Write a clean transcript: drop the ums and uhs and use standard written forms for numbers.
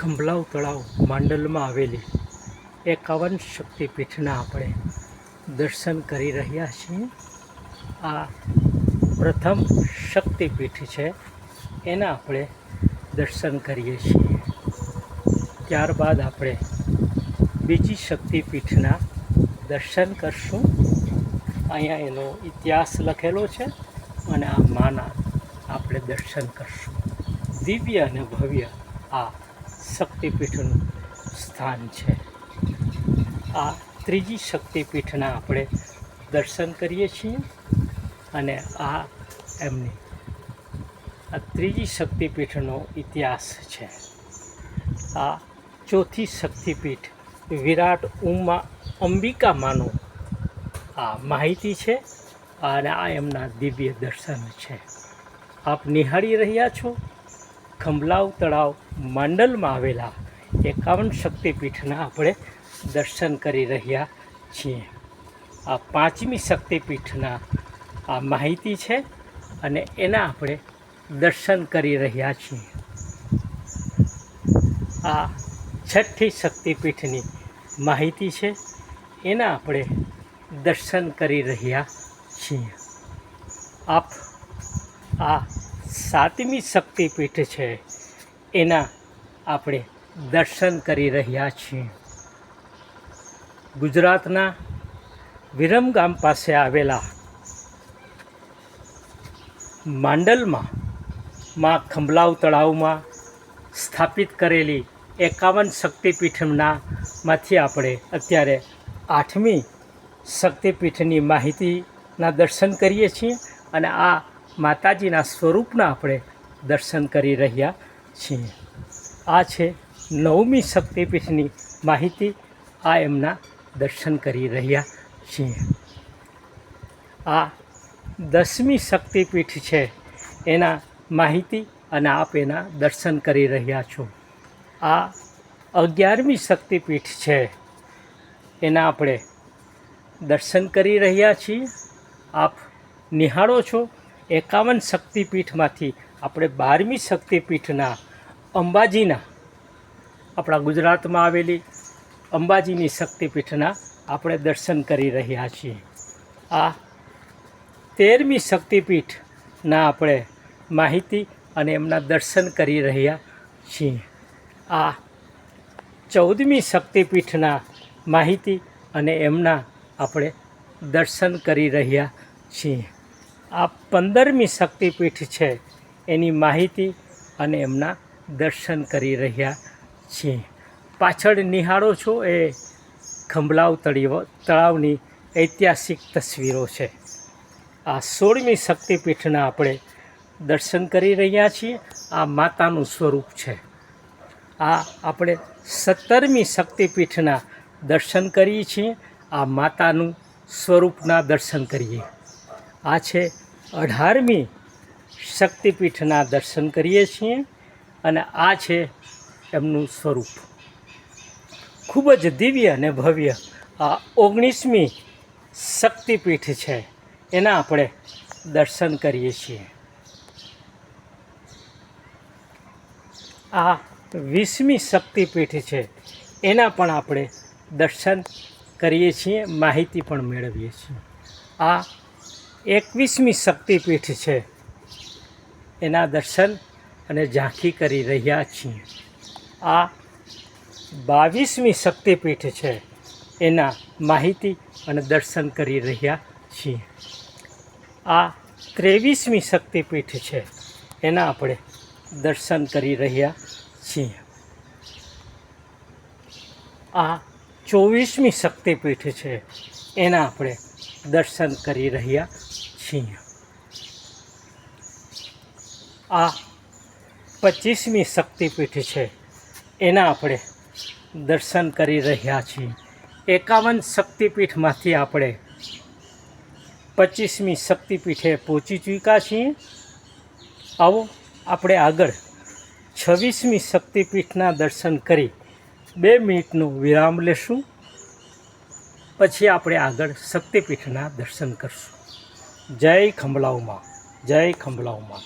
ખંભલાવ તળાવ માંડલમાં આવેલી 51 શક્તિપીઠના આપણે દર્શન કરી રહ્યા છીએ. આ પ્રથમ શક્તિપીઠ છે, એના આપણે દર્શન કરીએ છીએ. ત્યારબાદ આપણે બીજી શક્તિપીઠના દર્શન કરશું. અહીંયા એનો ઇતિહાસ લખેલો છે અને આ માના આપણે દર્શન કરશું. દિવ્ય અને ભવ્ય આ શક્તિપીઠનું સ્થાન છે. આ ત્રીજી શક્તિપીઠના આપણે દર્શન કરીએ છીએ અને આ એમની આ ત્રીજી શક્તિપીઠનો ઇતિહાસ છે. આ ચોથી શક્તિપીઠ વિરાટ અંબિકા માનો આ માહિતી છે અને આ એમના દિવ્ય દર્શન છે. આપ નિહાળી રહ્યા છો ખંભલાવ તળાવ માંડલમાં આવેલા 51 શક્તિપીઠના આપણે દર્શન કરી રહ્યા છીએ. આ પાંચમી શક્તિપીઠના આ માહિતી છે અને એના આપણે દર્શન કરી રહ્યા છીએ. આ છઠ્ઠી શક્તિપીઠની માહિતી છે, એના આપણે દર્શન કરી રહ્યા છીએ. આપ આ સાતમી શક્તિપીઠ છે, એના આપણે દર્શન કરી રહ્યા છીએ. ગુજરાતના વિરમગામ પાસે આવેલા માંડલમાં માં ખંભલાવ તળાવમાં સ્થાપિત કરેલી 51 શક્તિપીઠમાંથી આપણે અત્યારે 8મી શક્તિપીઠની માહિતીના દર્શન કરીએ છીએ અને આ માતાજીના સ્વરૂપના આપણે દર્શન કરી રહ્યા છીએ. આ છે 9મી શક્તિપીઠની માહિતી. આ એમના દર્શન કરી રહ્યા છીએ. આ 10મી શક્તિપીઠ છે, એના માહિતી અને આપ એના દર્શન કરી રહ્યા છો. આ 11મી શક્તિપીઠ છે, એના આપણે દર્શન કરી રહ્યા છીએ. આપ નિહાળો છો 51 શક્તિપીઠમાંથી આપણે 12મી શક્તિપીઠના અંબાજીના આપણા ગુજરાતમાં આવેલી અંબાજીની શક્તિપીઠના આપણે દર્શન કરી રહ્યા છીએ. આ 13મી શક્તિપીઠના આપણે માહિતી અને એમના દર્શન કરી રહ્યા છીએ. આ 14મી શક્તિપીઠના માહિતી અને એમના આપણે દર્શન કરી રહ્યા છીએ. આ 15મી શક્તિપીઠ છે, એની માહિતી અને એમના દર્શન કરી રહ્યા છીએ. પાછળ નિહાળો છો એ ખંભલાવ તળાવની ઐતિહાસિક તસવીરો છે. આ 16મી શક્તિપીઠના આપણે દર્શન કરી રહ્યા છીએ. આ માતાનું સ્વરૂપ છે. આ આપણે 17મી શક્તિપીઠના દર્શન કરીએ છીએ. આ માતાનું સ્વરૂપના દર્શન કરીએ. આ છે 18મી શક્તિપીઠના દર્શન કરીએ છીએ અને આ છે એમનું સ્વરૂપ. ખૂબ જ દિવ્ય અને ભવ્ય આ 19મી શક્તિપીઠ છે, એના આપણે દર્શન કરીએ છીએ. આ 20મી શક્તિપીઠ છે, એના પણ આપણે દર્શન કરીએ છીએ, માહિતી પણ મેળવીએ છીએ. આ 21મી શક્તિપીઠ છે, એના દર્શન અને ઝાંખી કરી રહ્યા છીએ. આ 22મી શક્તિપીઠ છે, એના માહિતી અને દર્શન કરી રહ્યા છીએ. આ 23મી શક્તિપીઠ છે, એના આપણે દર્શન કરી રહ્યા છીએ. આ 24મી શક્તિપીઠ છે, એના આપણે દર્શન કરી રહ્યા છીએ. આ 25મી શક્તિપીઠ છે, એના આપણે દર્શન કરી રહ્યા છીએ. 51 શક્તિપીઠમાંથી આપણે 25મી શક્તિપીઠે પહોંચી ચૂક્યા છીએ. આવો આપણે આગળ 26મી શક્તિપીઠના દર્શન કરી 2 મિનિટનો વિરામ લેશું. પછી આપણે આગળ શક્તિપીઠના દર્શન કરશું. જય ખંભલાવમાં, જય ખંભલાવમાં.